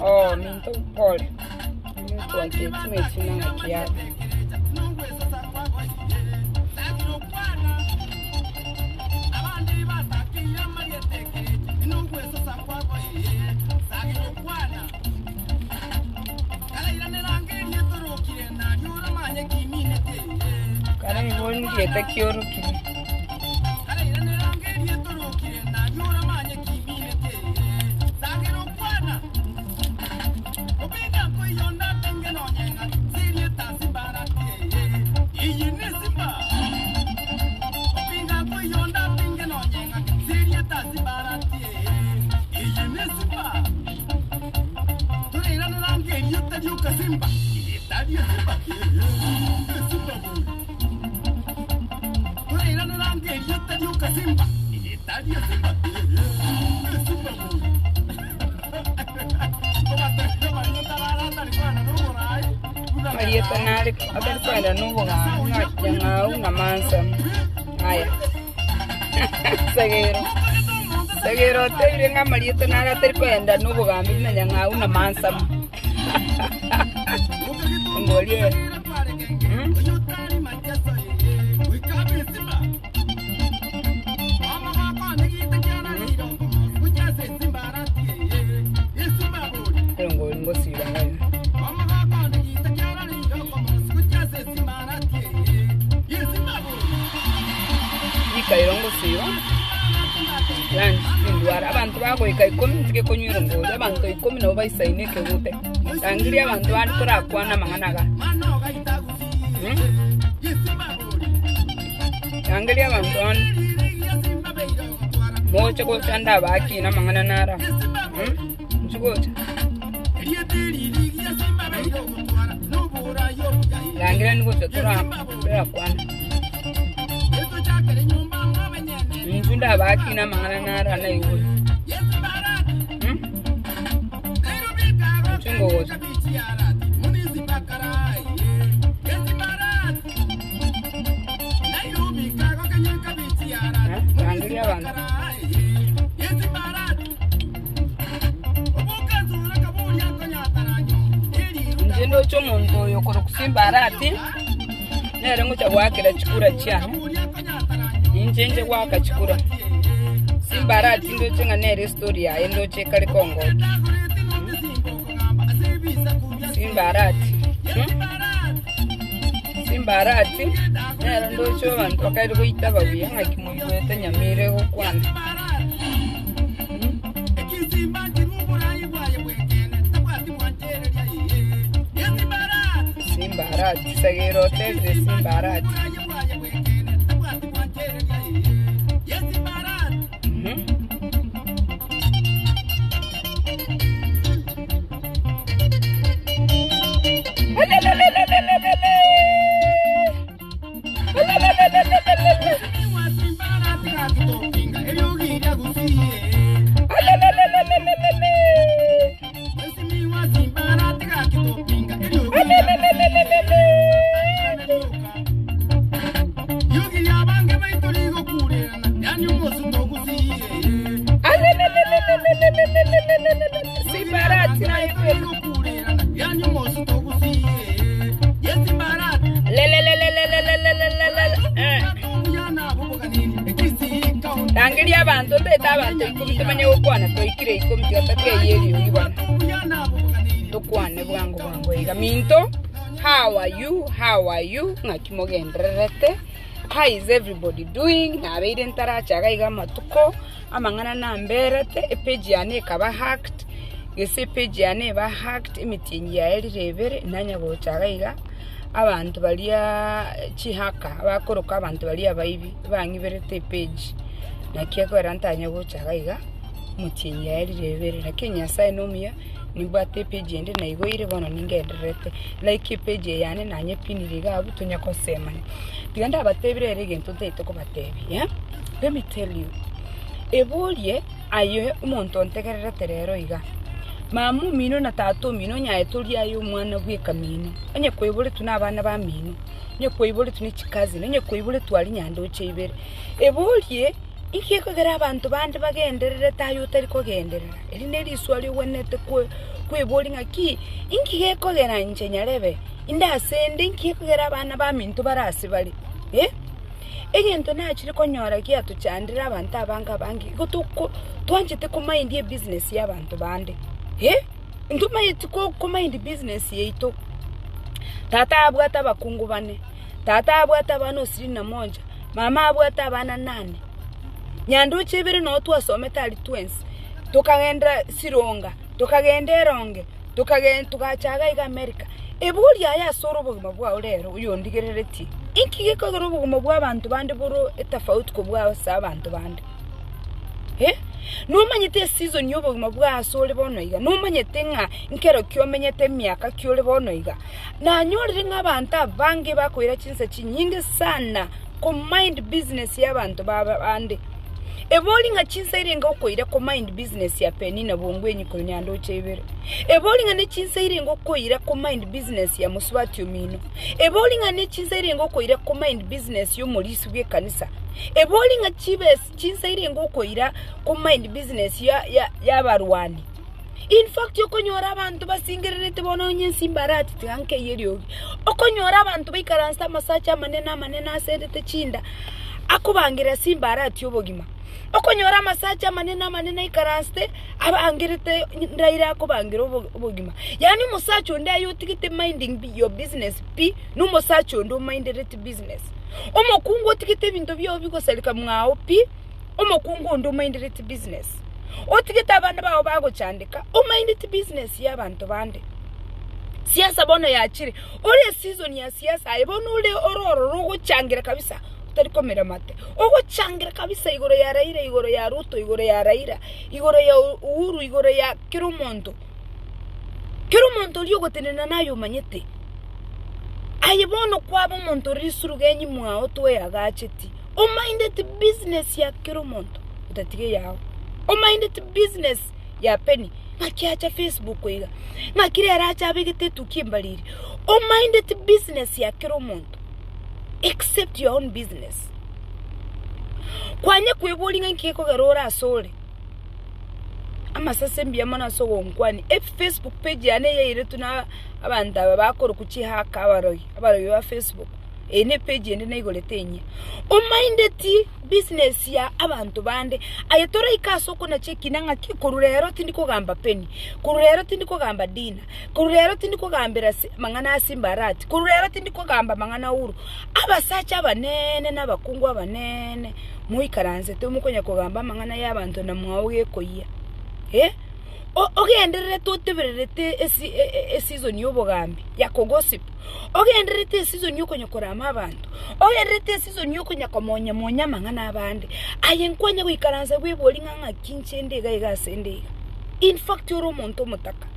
Oh, minto pole. Minto angetime china kiasi. Kare iboni kieta kioro kiri. Maria Tanari, other friend, a no one, not young, mansa. Aya. Segero, telling a Maria Tanara, and a no one, and una mansa. Abantu bako ikaikomi tike konyiro ngoja abantu ikomi no bayisaine kegute tangiria abantu bari turakwana manganaga tangiria abantu on moche ko chanda baki na mangana nara njugoja tangiria ngo turakwana Njunda baki na mangana nara na iwe. Chungoza. Angiria bana. Njendo chomonto yokoro kusimbarati. Nere ngocha wakira chikura cyane. Injenje waka chikura simbarati ndo chenga nere story ya ndo cheka likongo simbarati nere ndo cho vantu vakairi kuita vabuya ngakimuyueta nyamire kokwana simbarati sagero teze simbarati Tangiria abantu ndetabantu ikubitemanye ukwana toikire ikomiti atake yeri uyibana tukwane bwangu ega minto how are you ngakimogendrerete how is everybody doing abeire ntarachaga iga matuko amangana na mberete page yane kaba hacked gese page yane ba hacked imitingi ya rebere nanya gochaga iga abantu balia chihaka abakoroka abantu balia baibi bangiberete page nakieko erantanya gochaga iga mutingi ya rebere nakenya sai nomia nibate page ende na igoire bono ningenderete like page yane nanye piniriga abutunya ko semane tiganda abatebire regento teto ko batebi yeah let me tell you ebolye ayo umuntu ontegererete rero iga mamu mino na tato mino nya etoli ayo mwana bwe kamino anye kwebole tuna abana ba mino nye kwebole tuni chikazi nye kwebole twali nyando cheibere ebolye Inki kogera abantu bandi bagenderere tayo utari kogenderera. Eri neri swali wenete kwe bolinga ki inki kogera nje nyarebe. Inda sende inki kogera abana ba mintu barasi bali. Egento nakiri konyora ki atuchandira abantu abanga bangi gotuko twanjete ko mind ye business y'abantu bandi. Nduma yitiko ko mind business yeito. Tata abwata bakungu bane. Tata abwata bano 21. Mama abwata abana 8. Nyandu chibiri no twasome tali twins. Tukagenda Sironga, tukagenda Eronge, tukachaga iga America. Ebuli aya soro buguma bwa rero uyondigerereti. Inki gekogoro buguma bwa abantu bandi buru etafauti ko bwa abantu bandi. Numanyete season yo buguma bwa sore bonoiga. Numanyete nga nkero kyomenyete myaka kyole bonoiga. Na nyorire nk'abantu bange bakoira kinse kinyinge sana ko mind business y'abantu bandi. Eboli nga chinsaire koira ko mind business ya Penina bongwenyi ko Nyando chebere. Eboli nga ne chinsaire koira ko mind business ya Muswati Omino. Eboli nga ne chinsaire koira ko mind business yo Mulisi bwe kanisa. Eboli nga chinsaire koira ko mind business ya Barwani. In fact yokonyora abantu basingererete bono nyensimbarati tanke yeryogi. Okonyora abantu bikaransa masacha manena asendete chinda. Akubangira simbarati yobogima. Okonyora masacha manena ikaranste abangirete ndaira akubangira obogima. Yani musacho ndayo tikite minding your business p no musacho ndo minded business. Omokungu tikite bintu byo bikosalika mwao p omokungu ndo minded business. Otikita abana bawo bago chandika o minded business y'abantu bande. Siasa bono yachire. Ore season ya siasa ayebono ule ororo rogo changira kabisa. Komera mate ogo changira kabisa igoro ya Raila, igoro ya Ruto, igoro ya Raila, igoro ya Uhuru, igoro ya Kirumonto lyogo tenena nayo manyete ayebono kwabo monto risurugenyi mwao twe agacheti o minded business ya Kirumonto utatige yao o minded business ya Penny ngakiacha Facebook iga ngakire aracha abigete tukimbaliri o minded business ya Kirumonto. Except your own business. Kwanye kwebolinga nkiko garora asole. Ama sase mbiyamana so wonkwani. Facebook page yane yire tuna abantu abakora kuchihaka abaroyi ba Facebook. Ene page yende nayigoletenye. O minded business ya abantu bande ayatora ikasoko na cheki nanga kikururero tindiko gamba Penny. Kururero tindiko gamba Dina. Kururero tindiko gambira mangana Simbarati. Kururero tindiko gamba mangana Uru. Abasacha abanene n'abakungu abanene muikaranze tumukonya kugamba mangana y'abantu na mwawe koyiya. Ogenderere totebererete season y'obugambi yakogosip. Ogenderete season y'okonyokora abantu. Ogenderete season y'okonyakomonya mangana abandi. Ayenkwanya kwikaranza bwebolinga nga kinchende gasende. In fact yoro monto mutaka.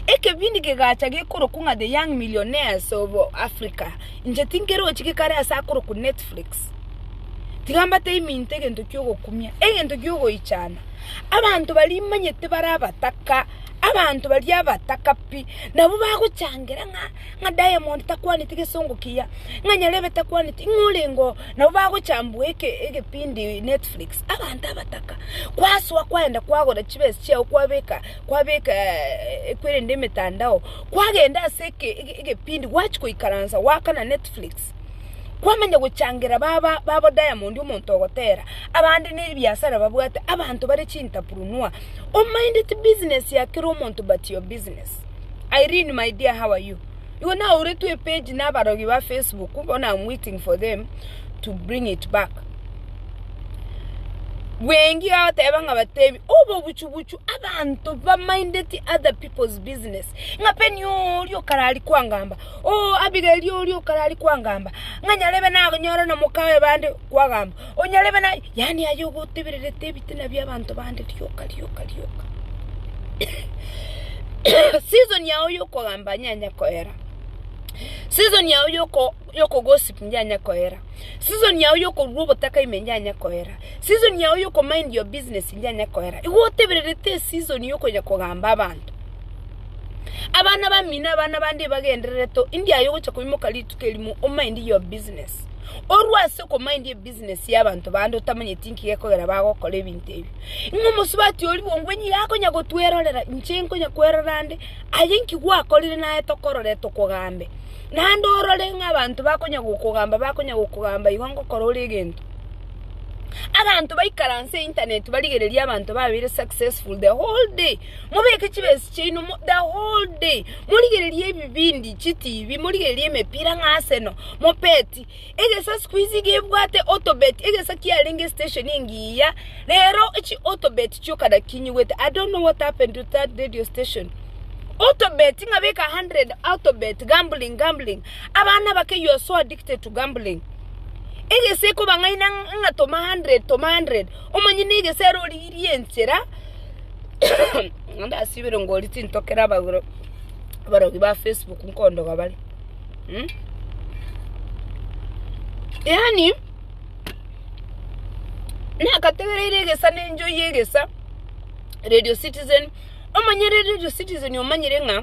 Ekebindi gegacha gekoro kunga the young millionaires of Africa. Nje tinkero chikikare asakoro ku Netflix. Tigamba teiminte gento kyogo kumya. Egento kyogo ichana. Abantu bali manyete barabataka. Abantu bali abataka pi. Nabo baguchangira nga Diamond takwani tige songo kiya. Nga Nyalebe takwani tingulengo. Nabo baguchambu ege pindi Netflix. Abantu abataka. Kwaswa kwenda kwagora chibesi chia kwabeka kwere ndeme tandao. Kwagenda seke ege pindi watch ko ikaranza waka na Netflix. Kwamanya guchangira baba Diamond umuntu ogotera abandi n'ebyasara babwate abantu bari chintaprunua o minded business ya Kirumonto but your business. Irene, my dear, how are you? You now read to a page na barogi ba Facebook ubona I'm waiting for them to bring it back. Wengi atebanga batebi obo buchubuchu abantu ba minded other people's business. Ngapeni yo karali kwangamba. Abigail yo karali kwangamba. Nganyalebe na nyora na mukawe bande kwagamba. Onyalebe na yani ayogo tebirete bitina byabantu bande lyoka. Season yao yo kwagamba nyanya koera. Season yao yoko gossip nyanya koera. Season yao yoko rubo taka imenyanya koera. Season yao yoko mind your business nyanya koera. Iwote berete season yoko nyakogamba abantu. Abana bamina abana bandi bagendereto India yoko chakubimo kalitu kelimu o mind your business. orwase ko mind business y'abantu bandi utamanye tinki yekogera bagokora ebintu ebi ng'omusubati oli bongwenyi yakonya gotwerorera nchenko nya kwerorande ayinki gwakorire naye tokorore tokogambe nando orore ng'abantu bakonya gukugamba igongo korore egento abantu baikaranse internet baligereria abantu babire successful the whole day mubeke kibesi chino the whole day muligereria ebibindi chitivi muligereria emepira ng'aseno mopeti egesa squeeze gebwate autobet egesa kialinge station ingiya lero echi autobet chokada kinyiwete. I don't know what happened to that radio station. Autobet ngabeka 100 autobet gambling abana bake you are so addicted to gambling. Ege seko bangaina nga toma 100 omanyine ege sero liriensera nganda asibiro ngoli tintokera bagoro ba Facebook nkondo gabali yani na kategori ege sa nenjo yegesa Radio Citizen omanyire Radio Citizen omanyire nga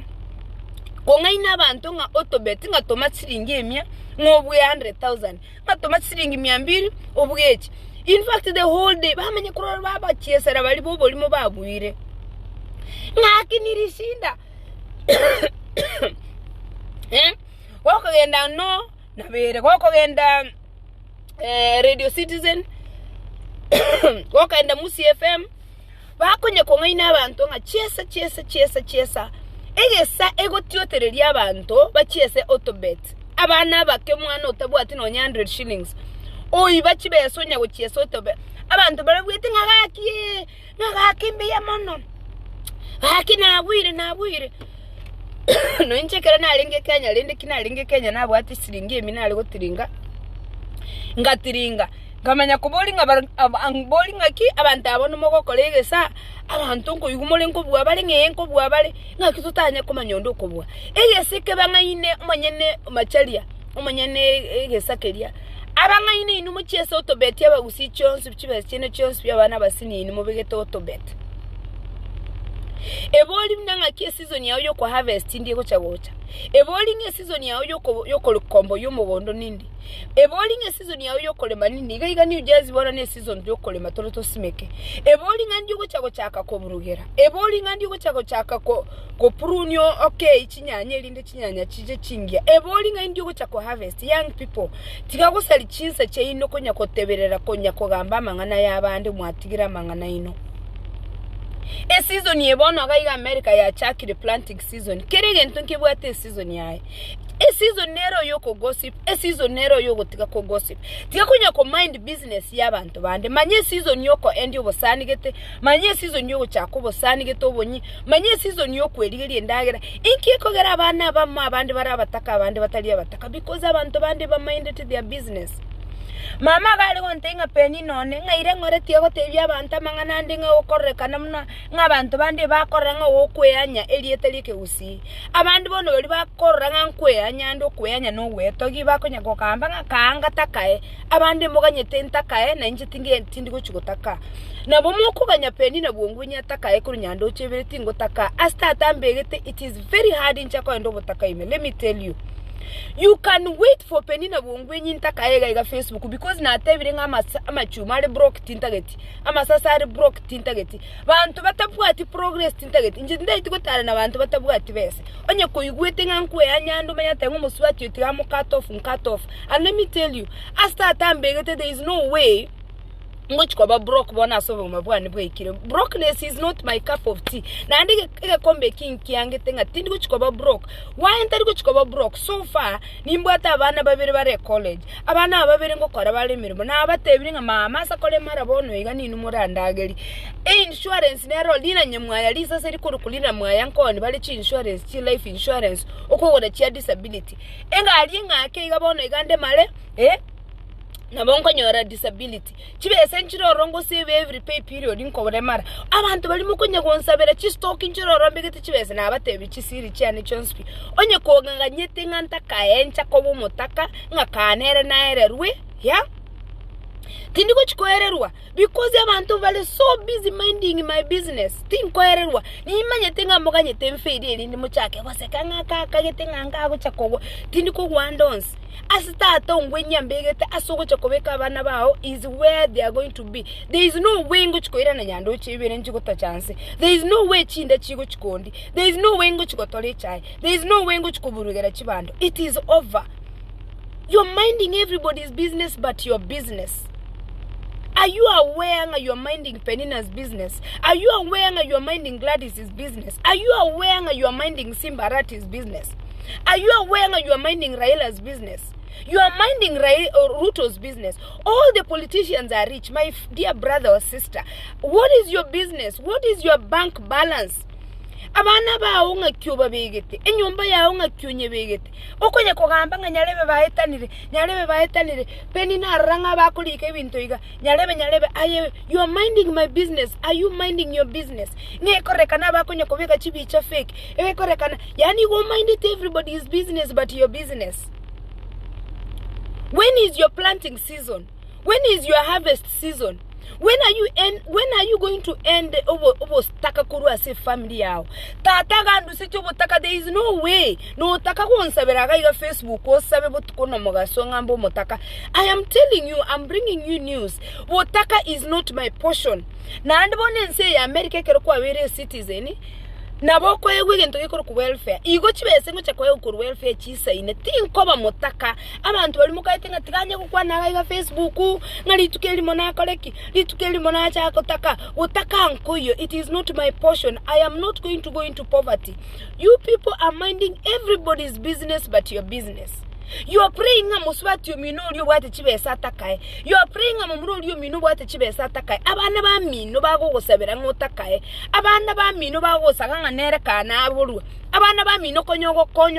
kongaina abantu nga autobet nga toma siringi emia ngobuye 100,000 ngatoma siringi 200 obugechi. In fact the whole day bamenye kurora baba chiesera bali bobo limo babuire ngaki nirishinda wako genda no nabere wako genda Radio Citizen wako genda Musi FM bakonye kongaina abantu nga chiesa egesa egotiotereria abantu bachiese autobet abana bake mwana otabwati no 100 shillings oiba chibeso nya gochiese autobet abantu barabwite ngagaki mbe ya mono haki nabwire no inchekera nalinge Kenya lende kinalinge Kenya nabwati siringi eminali gotiringa ngatiringa kamanya kubolinga bolinga ki abantu abono mogokolegesa abantu ngo yugumole ngo bwa bale ngenko bwa bale ngakitutanya komanyondo kobwa egeseke bangaine umanyene machalia umanyene egesakeria abangaine inu muchese autobet yabagusi chonse bichibese chene chonse byabana basini inu mubegete autobet eboli mnanga ki season yawo yo ko harvest ndiye ko chagocha eboli nge season yawo yo ko lukombo yo mugondo nindi eboli nge season yawo yo ko lema nindi gaiga New Jersey bona ne season yo ko lema toroto simeke eboli ngandi ko chago chaka ko burugera eboli ngandi ko chago chaka ko prunyo okay chinyanya linde chinyanya chije chingia eboli ngandi ko chako harvest young people tigago sali chinsa cheino ko nyakoteberera ko nyakogamba mangana yabandi mwatigira mangana ino season yebono agaiga America ya chakire planting season kerege ntonke bwate season yae season nero yoko gossip season nero yoko tika ko gossip tika kunya ko mind business y'abantu bande manye season yoko endi obosanigete manye season yoko chako bosanigete obonyi manye season yoko erigeri endagera inkiko gera abana bamma abandi barabataka abandi batali abataka because abantu bande ba minded to their business. Mama gali wontenga peni none ngaire ngore tiago tebya abantu mangana ndinga okorrekana muna ngabantu bande bakoranga okweyanya elieteli Ekegusii abantu bono bali bakoranga nkweyanya ndo kweyanya no weto gibakonya kokamba ngakanga takae abande muganye tentakae na inje tinge tindi gochugotaka nabo mukuganya peni na bwongwenya takae kuri nyando chebere tingo taka asta tambegete. It is very hard in chako ndo botaka ime. Let me tell you, you can wait for penina bungwenyi ntakaega iga Facebook because na tebire ngama amachumare broke tintageti amasasari broke tintageti bantu batabwati progress tintageti nje ndaiti gotara na bantu batabwati bese onye ko yugwete ngankwe anyando manyata ngomusubati yotiramu cut off. And let me tell you, after tambegete there is no way much koba broke bona so mabwana bwekire. Brokenness is not my cup of tea. Na ndike kombe king kiange tenga tindi kuchikoba broke. Why ntari kuchikoba broke? So far nimbwata abana babiri bare college. Abana babiri ngo kora bale mirimo. Na abatebiri nga mama sakole mara bono iga ninu murandageri. Insurance nero lina nyamwaya lisa seri kurukulina mwaya nkoni bale chi insurance, chi life insurance. Okogoda chi disability. Enga alinga ake iga bono igande male nabonko nyora disability chibe essential rongo save every pay period inko mara abantu bali mukonya gonsabera chi stock inchiro rombegete chibese na abatebi chisiri cyane chonspi onye koganga nyete nganta kaencha ko bumutaka ngakanere naere rwe ya tindi kuchikoererwa because abantu vale so busy minding my business tinkoererwa ni manye tenga mokanye temfeedi ndi muchake wasekanga kagetenga ngako chakogwa tindi ko wandons asitata ongwenya mbegete asoko chakobeka abana bawo is where they are going to be. There is no way ngochikoira na nyando chibere njikota chance. There is no way chinda chigo chikondi. There is no way ngochikotole chai. There is no way ngochikuburugera chibando. It is over. You're minding everybody's business but your business. Are you aware that you're minding Penina's business? Are you aware that you're minding Gladys's business? Are you aware that you're minding Simbarati's business? Are you aware that you're minding Raila's business? You are minding Ruto's business. All the politicians are rich, my dear brother or sister. What is your business? What is your bank balance? Abana ba unga kyuba begete enyumba ya unga kyunye begete okonya kogamba nga nyalebe bahetanire Penina ranga bakulika ebintu iga nyalebe aye. You are minding my business. Are you minding your business? Nge korekana bakonya kobeka chibi cha fake ewe korekana yani you mind it everybody's business but your business. When is your planting season? When is your harvest season? When are you going to end over taka kuru ase family yao? Tata gandu sito botaka. There is no way. No taka ko nsaberaga iga Facebook ko sabe botukono mogaso ngambo motaka. I am telling you, I'm bringing you news. Botaka is not my portion. Na andibone nse ya America kero kwa were citizen. Naboko yegento yikoro ku welfare igo chibese ngo chakwaye ku welfare chisaine tinkoba motaka abantu bali mukaitenga tiganye kukwana ga Facebook ngari tukeli mona koleki litukeli mona cha kotaka utaka nkoyo. It is not my portion. I am not going to go into poverty. You people are minding everybody's business but your business. You are praying amuswati yominolyo bwate chibesa takaye. You are praying amumrolyo minu bwate chibesa takaye. Abana ba mino bago gosabera ngotakaye. Abana ba mino bago saganga nere kana abolwa. Abana ba mino konyo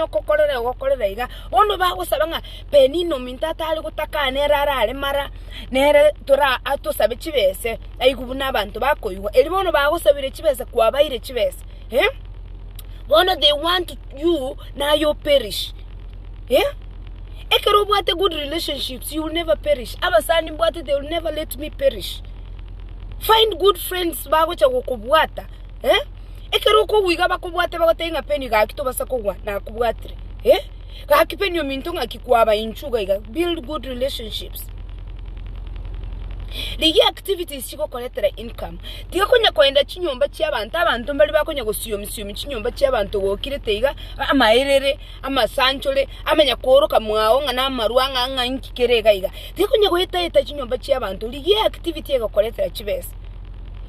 kokorere iga. Ono bago sabanga penino mintata ali gutaka nere arare mara nere tora ato sabe chibese ayigubuna abantu bakoywa. Elibono bago sabire chibese kwabaire chibese. One they want you now you perish. Ekero bwate good relationships, you will never perish. Abasani bwate, they will never let me perish. Find good friends bago cha kukubwata. Ekero ko wiga bakubwate bagote inga peni ga kito basakogwa na kubwatre. Ga kipeni yo mintunga kikwaba inchuga iga. Build good relationships. Ligi activities chiko koletera income. Tiga konya kwenda chinyomba abantu mbali bakonya gusiyoma chinyomba cy'abantu gokirete iga amaerere amasanchole amenya koroka mwawo ngana maruanga nga nkikerega iga. Tiga konya goyeta chinyomba cy'abantu ligi activity ego koletera chibese.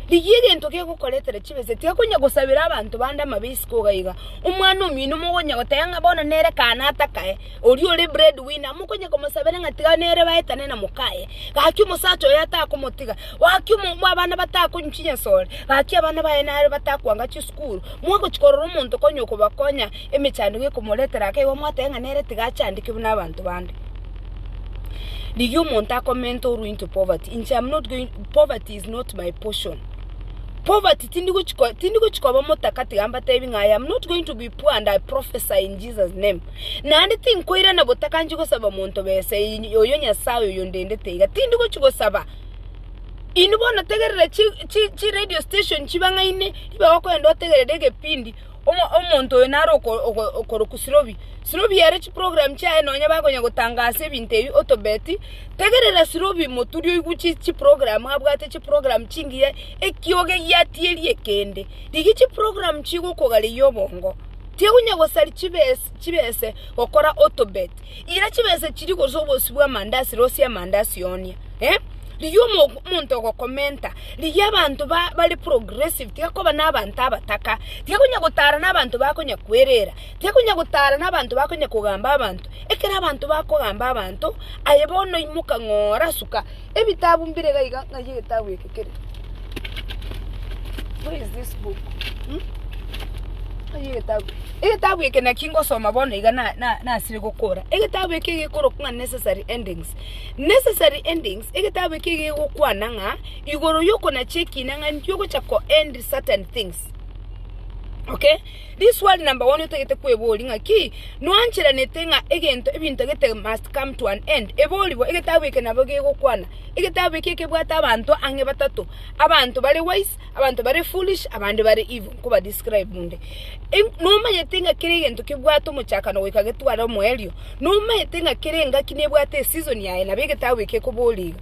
Ligiye ntoke ko koletera chibese tiga konya gusabira abantu banda mabisi ko gaiga. Umwana omino mugonya gotayanga bona nere kana atakaye. Ori ole breadwinner mukonya ko musabira ngatiga nere baetane na mukaye. Gaki musacho yata ko motiga. Waki mu abana batako nchinya sole. Gaki abana baenare batako anga chi school. Mwako chikororo muntu konyo ko bakonya emichanduke ko moletera kai wa mwatanga nere tiga chandike buna abantu bande. Ligio monta comment or into poverty. Poverty is not my portion. Poverty tindiko chikoba motakati gamba tebing. I am not going to be poor and I prophesy in Jesus name. Na andi tinkoira na botaka njiko saba monto bese yoyonya sayo yondende tega tindiko chiko saba. Inubona tegerera chi radio station chibanga ine iba wako endo tegerere pindi omonto enaro okoro kusirobi sirobi yare chi program cha eno nya bagonya gutangase bintebi otobeti tegerera sirobi moturio iguchi chi program abwate chi program chingiye ekioge yatieli ekende digi chi program chigo kogale yobongo Tiagunya gosali chibese okora otobet ira chibese chiri kozobo sibwa mandasi rosia mandasi yonia liyo muntu go commenta liya abantu bali progressive tiakoba nabantu abataka tiakunya gutara nabantu bakonya kwerera tiakunya gutara nabantu bakonya kugamba abantu ekera abantu bakogamba abantu ayebono imuka ngora suka ebitabu mbirega iga ngayetabu ekekere. Where is this book? Egetabu eke na kingo soma bono iga na sire gukora egetabu eke gikoro kwa necessary endings egetabu eke gikwana nga igoro yoko na cheki na nga ndiyoko chako end certain things Okay, this word number 1 yotegete kwebolinga ki nwanchira netenga egento ebintu gete must come to an end. Ebolibo egetabweke naboge gokwana egetabweke kebwata abantu ange batatu, abantu bari wise, abantu bari foolish, abantu bari evil kuba describe munde. Noma yetenga kirigento kebwata muchakano wekagetwara moelio, noma yetenga kirenga kinebwate season yae nabegetabweke kuboliga.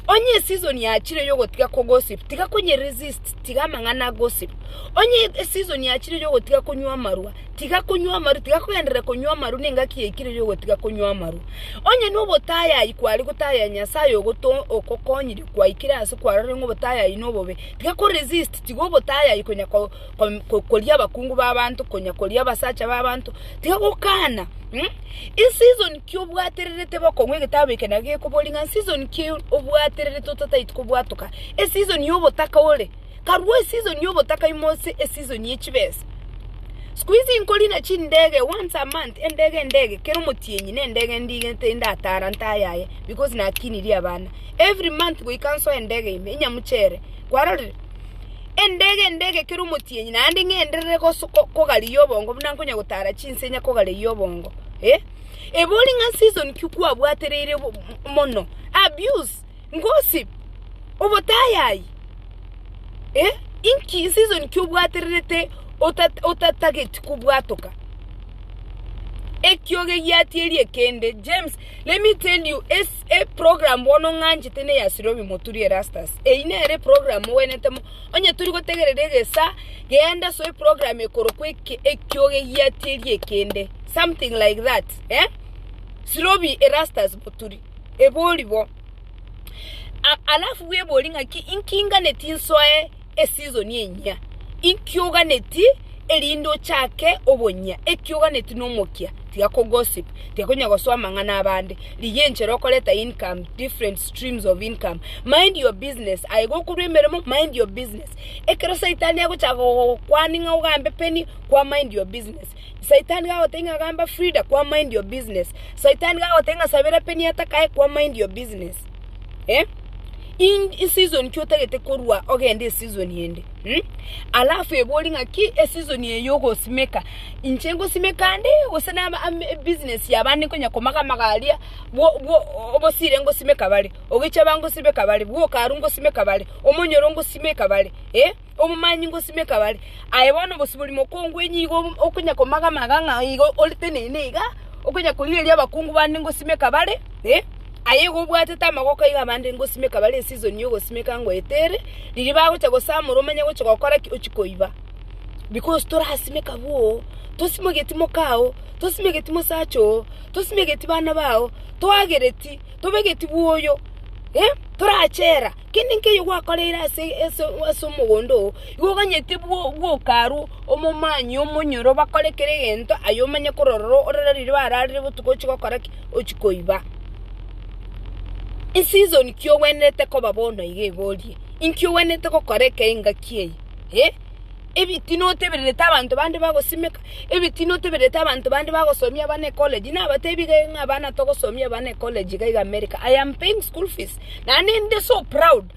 Onye season ya chire yogo tiga ko gossip, tiga konye resist, tiga mangana gossip. Onye season ya chire yogo tiga konywa marua, tiga konywa maru, tiga koyandira konywa maru nenga kiye kire yogo tiga konywa maru. Onye no botaya ikwali gotaya nyasa yogo to okokonyiri kwa ikira aso kwa rengo botaya inobobe. Tiga ko resist, tiga botaya ikonya kolia bakungu babantu, konya kolia basacha babantu, tiga kokana. Season kyo bwatererete bakongwe getabeke nage ko bolinga season kyo obwaterere totata itkobwatoka season yobo taka ole karwe season yobo taka imose season yechibes squeezing inkolina chindege once a month endege kero mutienyi nendege ndige tenda taranta yaye because na kiniri abana every month we cancel endege imenya muchere kwarore endege kero mutienyi na andi ngendere ko gali yobongo bunankonya gutara chinsenya ko gali yobongo ebolinga season kyukwa bwaterere mono abuse gossip obotayai inki season kyubwaterete otatarget kubwatoka ekyoge yatieri ekende James. Let me tell you, a program wono nganje tene yasirobi moturi rastas inere program wenetemo onye turi gotegereregesa genda so program ekorokwe ekyoge yatieri ekende something like that sirobi erastas moturi ebolibo alafu webolinga ki inkinga netinsoe season yenya inkyoga neti elindo chake obonya ekyoga neti nomokia tiga ko gossip tiga konya goswa mangana abande liyenchero koleta income, different streams of income. Mind your business. I go kuremeremo mind your business. Ekero saitani yako chago kwaninga ugambe peni kwa mind your business. Saitani gawo tenga gamba frida kwa mind your business. Saitani gawo tenga sabera peni atakae kwa mind your business. In season kyotagete korwa ogende season yende alafu ebolinga ki season ye yogo simeka inchengo simeka ande osana business yabandi konya komaka magalia obosire ngo simeka bali ogicha bango simeka bali bwo karungo simeka bali omonyorongo simeka bali omumanyi ngo simeka bali ayebona bosibuli mokongo enyigo okunya komaka maganga igo olitenene iga okunya kulilia abakungu bandi ngo simeka bali ayego bwateta magoko iga bande ngo simeka bale season yogo simeka ngo etere liri bago chago samuro manya go chagokora ki ochikoiba because tora hasimeka bo tosimegeti mokao tosimegeti mosacho tosimegeti bana bao toagereti tobegeti buoyo tora achera kindinke yogo akorera eso mugondo yogo ganyeti bwo karu omumanyi omonyoro bakorekere gento ayomanya kororo orariri bararire butuko chigokora ki ochikoiba. In season kyo wenete ko babono ige boli inkyo wenete ko koreke inga kiye ebitino tebereta abantu bandi bago simeka ebitino tebereta abantu bandi bago somia bane college na batebiga ngabana to go somia bane college ga America. I am paying school fees na ninde so proud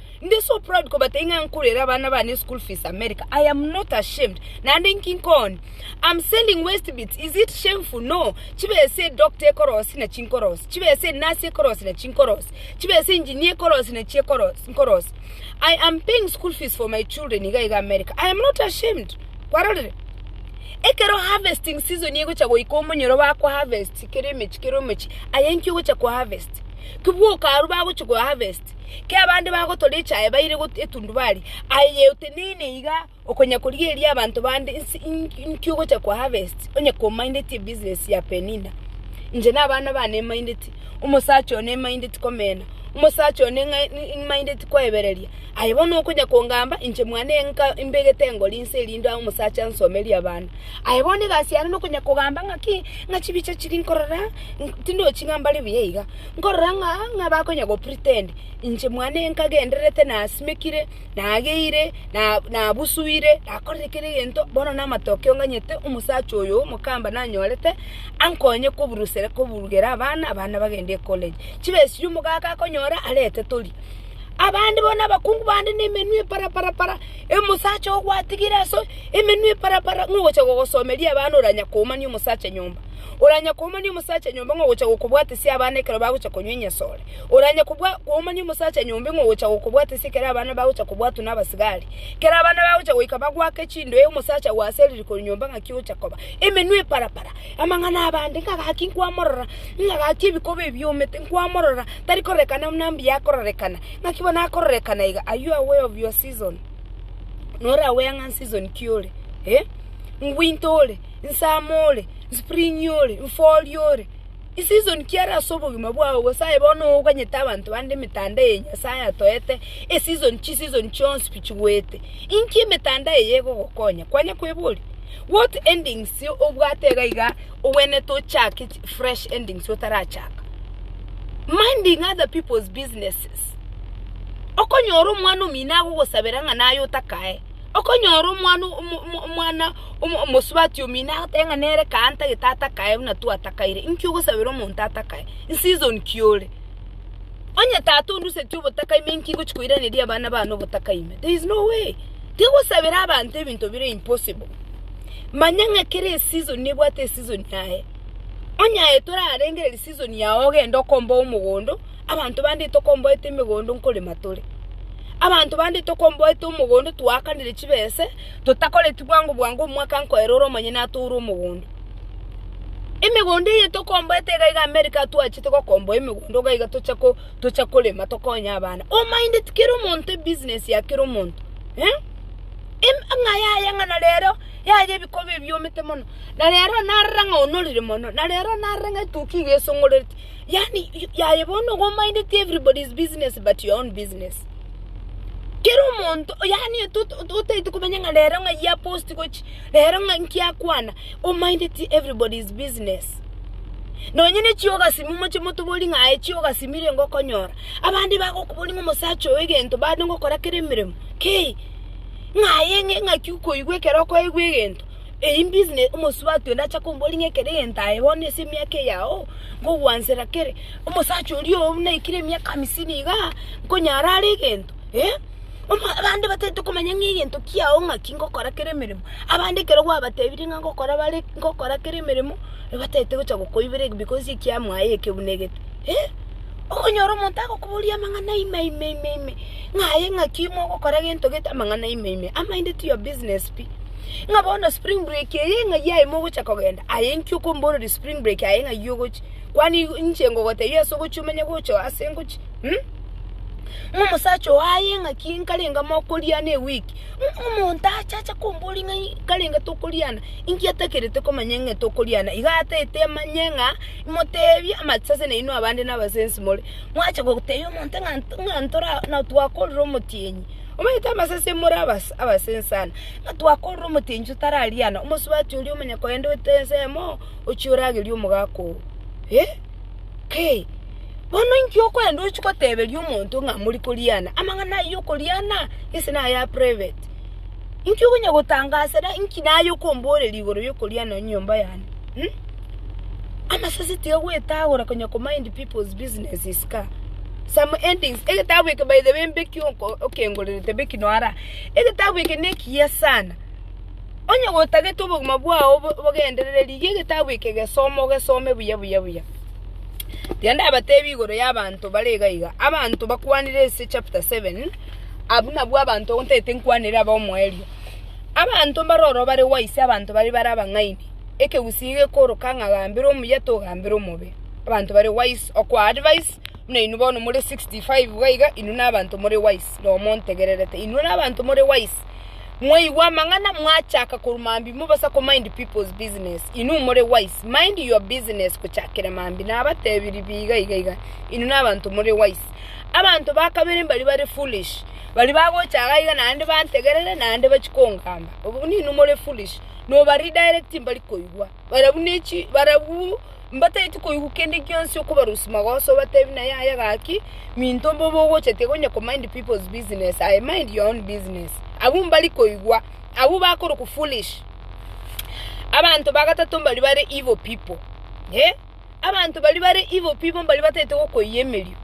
ko batenga nkurera bana bane school fees America. I am not ashamed na ndinking kon I'm selling waste bits. Is it shameful? No. Chibe say doctor koros na chinkoros, chibe say nurse koros na chinkoros, chibe say engineer koros na chikoros. I am paying school fees for my children in America. I am not ashamed. Warore. Ekero harvesting season yego chago ikomo nyoroba ko harvest keremechi ayenki go chako harvest. Kubuo karuba go chako harvest. Ke abandi bago tolecha ebaire go etundubali. Aye utenene iga okonya kurigeria abantu bandi inkyugo chako harvest. Onye ko minded business ya penina. Nje nabana bane minded. Umusacho ne minded komena. Umusacho ne minded ko ebereria. Ayibona okunya kongamba inje mwane enka imbegete ngo linse lindo umusacha nsomeli abana. Ayibona gasiana no kunya kogamba ngachibicha chiri nkorora tindo chingambali biyeiga. Nkorora nga bakonya go pretend inje mwane enka genderete na asimekire na ageire na busuire akorekere gento bono na matokyo nganyete umusacho oyo mukamba nanyorete ankonye ko burusere ko burugera abana bagende college. Chibesi yumugaka konyora alete toli. abandi bona bakungu bandi nemenwe para emusacha ogwatigira so emenwe para ngocha gogosomeria abana uranya kuma ni umusacha nyumba uranya kuma ni umusacha nyumba ngocha gukubwate si abana kero bagucha konywenya sole uranya kuma ni umusacha nyumba ngocha gukubwate si kero abana bagucha kubwatu n'abasigari kero abana bagucha goika bagwake chindo umusacha waseli ko nyumba ngakiucha koba emenwe para amangana abandi ngagaki kwamorora ngagaki bikobe byomete kwamorora tariko rekana mnambi yakorekana ngakibona akorekana iga. Are you aware of your season? Nora aware ngan season kiole ngwintole nsamole spring yole fall yole season kiara sobo gimabwa gosaye bono okanyeta abantu bande mitanda yenya saya toete season chons pichwete inki mitanda yego gokonya kwanya kwebuli. What endings obwatega iga owene to chak fresh endings wotarachaka minding other people's businesses okonyoro mwana minago gosaberanga nayo takae okonyoro mwana musubati umina tenga nere kanta gitata kae na tu atakaire inkyo gosabero monta atakae season kiole onya tatu nduse tubo takai menki gochkwira ne dia bana bano botakaime. There is no way tigo sabera abantu ebintu bire impossible manyanga kere season ne bwate season yae onya etora arengere season yawo gendo kombo umugondo abantu bandi tokombo ete migondo nkole matole abantu bandi tokombo ete umugondo twakanire kibese tutakole tubwangu mwaka nkoeroro manye naturu umugondo imigondo ye tokombo ete gaiga America tuachite ko kombo imigondo gaiga tochakole matokonya abana o mind tikiro monte business ya kiro monto ngaya ngana lero yaje bikobe byomete mono na lero naranga onolire mono na lero naranga tukige songolere yani yaje bono go mind everybody's business but your own business kero monto yani tutete kumenya nga lero nga ya post coach lero nga nkia kwana o mind everybody's business no nyine chiyoga simumo chimutubuli nga chiyoga simire ngokonyora abandi bako kubuli ngomusacho wegento bado ngokora kiremiremo ke ngaye ngakyuko igwekera ko igwegento in business umusubatu ndacha kumboli ngekere enta ebone simyake yao ngo wansera kere umusacho uriyo una ikire myaka 50 ga nkonyara ari gento abandi batete kumanya ngigento kiyaho ngakingokora kere mirimo abandi kero gwabatebiri ngokora bari ngokora kere mirimo batete guca gukoibire because ikyamwaye kebunegete okonyoro montako kubulia mangana ime ngaye ngakimo gukora gento geta mangana ime mind to your business pi ngabona spring break ye ngaye mo guca kogenda ayenki ko mboro spring break ayenga yugochi kwani inchengo gote yeso gucumenya guco asenguchi umusacho ayenga kinkalenga mokuliane week umuntu achacha kumbuli ngai kalenga tokuliana inkiatekerete ko manyenge tokuliana igatete manyenga imotebi amatsase ne ino abandi n'abasensi mole mwacha goteyo umuntu ngantora na twakorro mutinyi umayita amasase muri abasensana natwakorro mutinyi utaraliana umusubati uri umenya ko yende wetezemo ucyurage uri umugako ke bono nkyo ko endo chiko tebeli umuntu nga muri kuliana amangana yo kuliana isina ya private nkyo kunya gutangasa da nkinayo kombore ligoro yo kuliana nyomba yani amasase tiwe tawora kunya ko mind people's business iska some endings egetawe ke by the way mbeki okay ngolere tebeki noara egetawe ke nekiya sana onya gotage tubo mabwa bogenderere ligegetawe ke gesome buya Tianda abatebi igoro y'abantu balegaiga abantu bakwanire ese chapter 7 abuna bwa abantu ontete nkwanira aba omwelio abantu baroro bare wise abantu bari barabangaini ekegusii koroka ngagambira omuyeto gambira omobe abantu bari wise okwa advice ne inubono muri 65 gaiga inu n'abantu muri wise no montegererete inu n'abantu muri wise mwewa mangana mwachaka kurumambi mubasa ko mind people's business inu muri wise mind your business kuchakira mambi n'abatebiri biga inu n'abantu muri wise abantu bakabere bari bari foolish bari bago chagaiga nande bantegerere nande bachikongamba ubu ni inu muri foolish no bari direct bari koigwa barabunichi barabu mbatete koigu kende kyonse ko barusima goso batebina yaya gaki mintombo bogo chete gonya ko mind people's business I mind your own business abu mbali koigwa abu bakoro ku foolish abantu bagatatu mbali bare evil people abantu bali bare evil people mbali batete ko koyemeli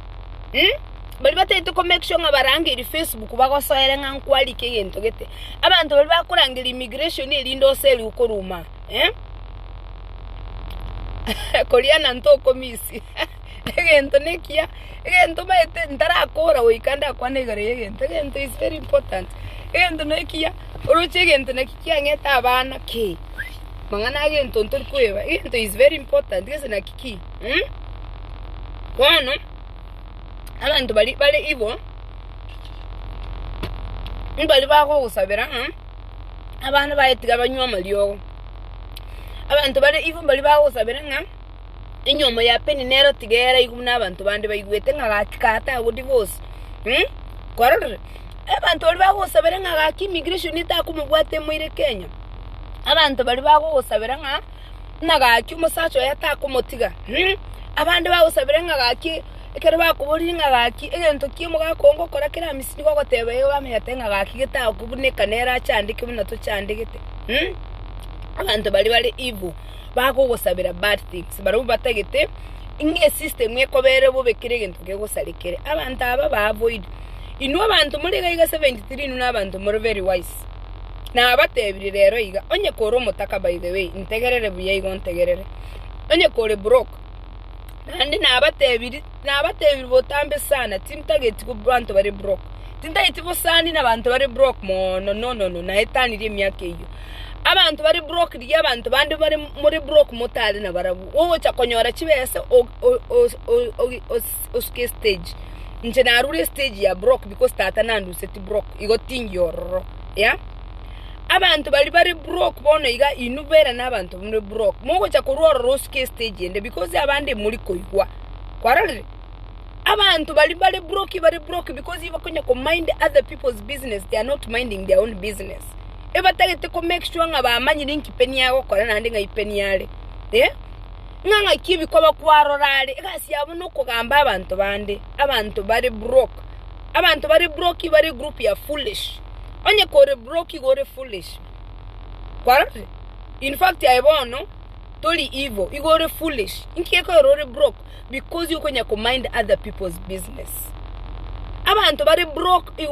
bali batete ko make sure ngabarangiri Facebook bagosoere ngankwali ke gento gete abantu bali bakurangira immigration ilindo seli ukoruma Koreana nto komisi gento nekia gento baete ndarakora oikanda kwanegare gento is very important gento nekia uruche gento nekia ngeta abana ke mangana gento ntorkweba gento is very important gese nakiki kwano abantu bali ivo mbali bako gusabira abantu bayitiga banywa malyo abantu bali ivo mbali bako gusabira inyomo ya peni nero tigera igumna abantu bandi bayigwete ngakikata go divorce kwarore abantu bali bako gusabira ngaki immigration itakumubwate muire Kenya abantu bali bako gusabira ngaki umusacho yatakumotiga abandi bako gusabira ngaki ekere bakuburi ngaki egento kimu gakongo kora kira misiri ko gotebe yo bamenyatenga gaki geta kubuneka nera cyandike bino to cyandikete abantu bali evil bako gusabira bad things baru bategete inge system yekobere bubekire gento ke gusalikere abantu aba ba avoid inu abantu muri ga 73 inu abantu muri very wise na abatebiri rero iga onye koro mutaka by the way integerere buye igo integerere onye kore broke nandi nabatebiri botambe sana timtageti ku bantu bari broke tintageti bosani nabantu bari broke no na etani ri myake iyo abantu bari broke ri abantu bandi bari muri broke motali na barabu wowe chakonyora chibese o stage nje narure stage ya broke because tata nandu seti broke igo tingioro ya abantu bali broke bono iga inubera nabantu muri broke mogo chakuroro roske stage ende because abande muri koigwa kwarare abantu bali broke because iba konya ko mind other people's business, they are not minding their own business. Eba tagete ko make sure ngaba amanyi linki peni yago kora nande nga ipeni yale nganga kibi ko bakwarorale gasi yabo no kugamba abantu bande abantu bali broke bari group ya foolish onye kore broke igore foolish kwarare in fact aibono toli evil igore foolish inkeko rore broke because you konya ko mind other people's business. Abantu bari broke you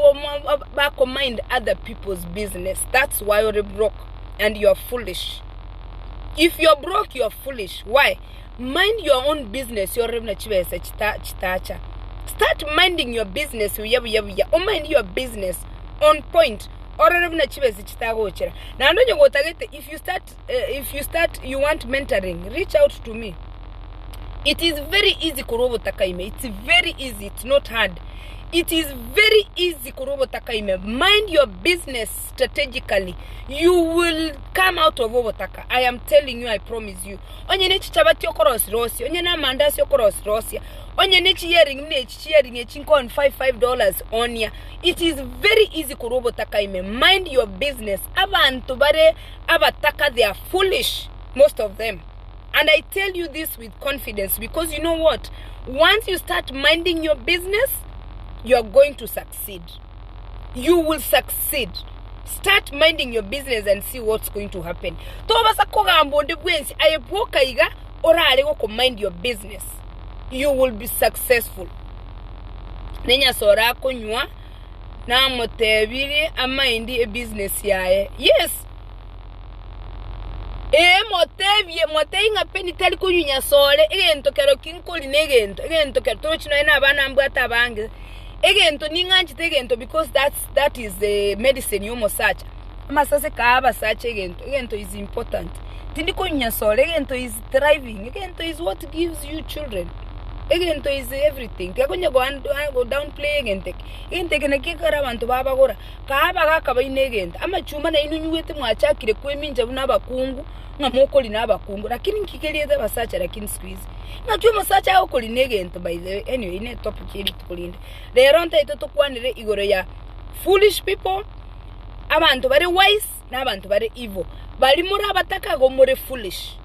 back mind other people's business. That's why you're broke and you're foolish. If you're broke, you're foolish. Why? Mind your own business. You're chitacha. Start minding your business. Or mind your business on point. Or now if you start you want mentoring, reach out to me. It is very easy kurobo takaime. It's very easy. It's not hard. It is very easy kurobo takaime. Mind your business strategically. You will come out of obotaka. I am telling you, I promise you. Onye nechi chabati okoros rosi. Onye na mandasi okoros rosi. Onye nechi hearing chinko on $5 on ya. It is very easy kurobo takaime. Mind your business. Abantu bare abataka, they are foolish. Most of them. And I tell you this with confidence because you know what? Once you start minding your business, you are going to succeed. You will succeed. Start minding your business and see what's going to happen. Mind your business. You will be successful. Nenya sora kunywa na motebiri amindi a business yae. Yes. Motenga peni tali kunyunya sole egento kero kinkoli negento egento kero chino ina abana mbwata bange egento ninganchi tegento because that is the medicine you must search amasase kaaba search egento is important tindi kunyunya sole egento is thriving egento is what gives you children egento is everything kakunya go down play egento kene kikara abantu baba gora kaaba gakaba inegento amachuma na inunyuwete mwachakire kweminja bunabakungu ngamokoli nabakungu lakini nkikelieza basacha lakini squeeze ngachuma masacha okoli negento by the way anyway ine topic iri tukulinde lero ntaito tukwanire igoro ya foolish people abantu bari wise n'abantu bari evil bali muri abataka go muri foolish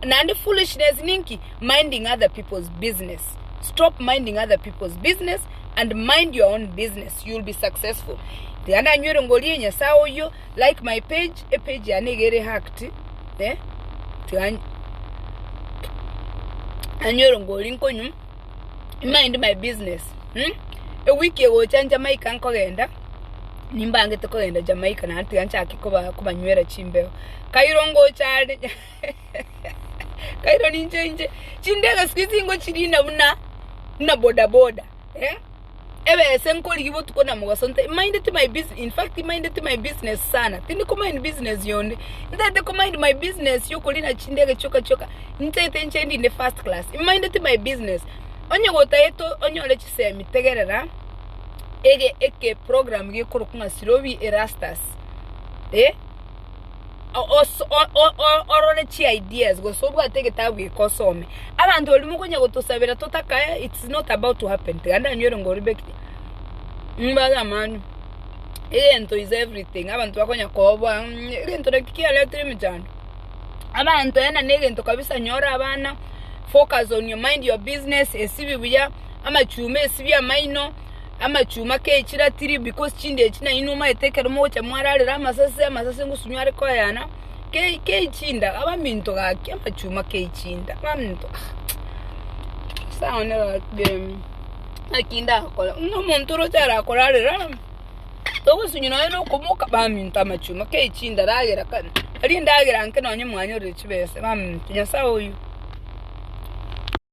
and foolishness ninki minding other people's business. Stop minding other people's business and mind your own business. You'll be successful. The other new ngoli nya sao yo like my page, a page ya negere hacked. Anyo ngoli nkonyu mind my business. a week ago chan Jamaica nkogenda nimbange tukogenda Jamaica na anti anchaki kuba nywera chimbeo kairongo chale kairo ninje chindega squeezing ngo chirina na boda ebe senkoli gibo tukona mugaso mind to my business. In fact mind to my business sana tindi ko mind business yonde ndate ko mind my business yokolina chindega choka ntete nchendi in first class mind to my business onye gotaeto onyole chisemi tegerera eke program ge kurukunga sirobi erastas orone chi ideas go so bwa tege tabu ikosome abantu olimu konye gotosabira totaka it's not about to happen tanda nyoro ngoribeki mbaga manu ento is everything abantu bakonya koba ento rekikia letri mjando abantu yana negento kabisa nyora abana focus on your mind your business esibi buya amachume esibi amaino amachuma ke chira tiri because chinde china inuma etekero mocha mwararira amasase ngusunyware ko yana ke chinda abaminto gake amachuma ke chinda baminto saone dem akinda kola no montoro tara korarira to sunyino no komoka baminto amachuma ke chinda ragera kan ari ndagira anke nonye mwanyo rechibese baminto nyasawo uyu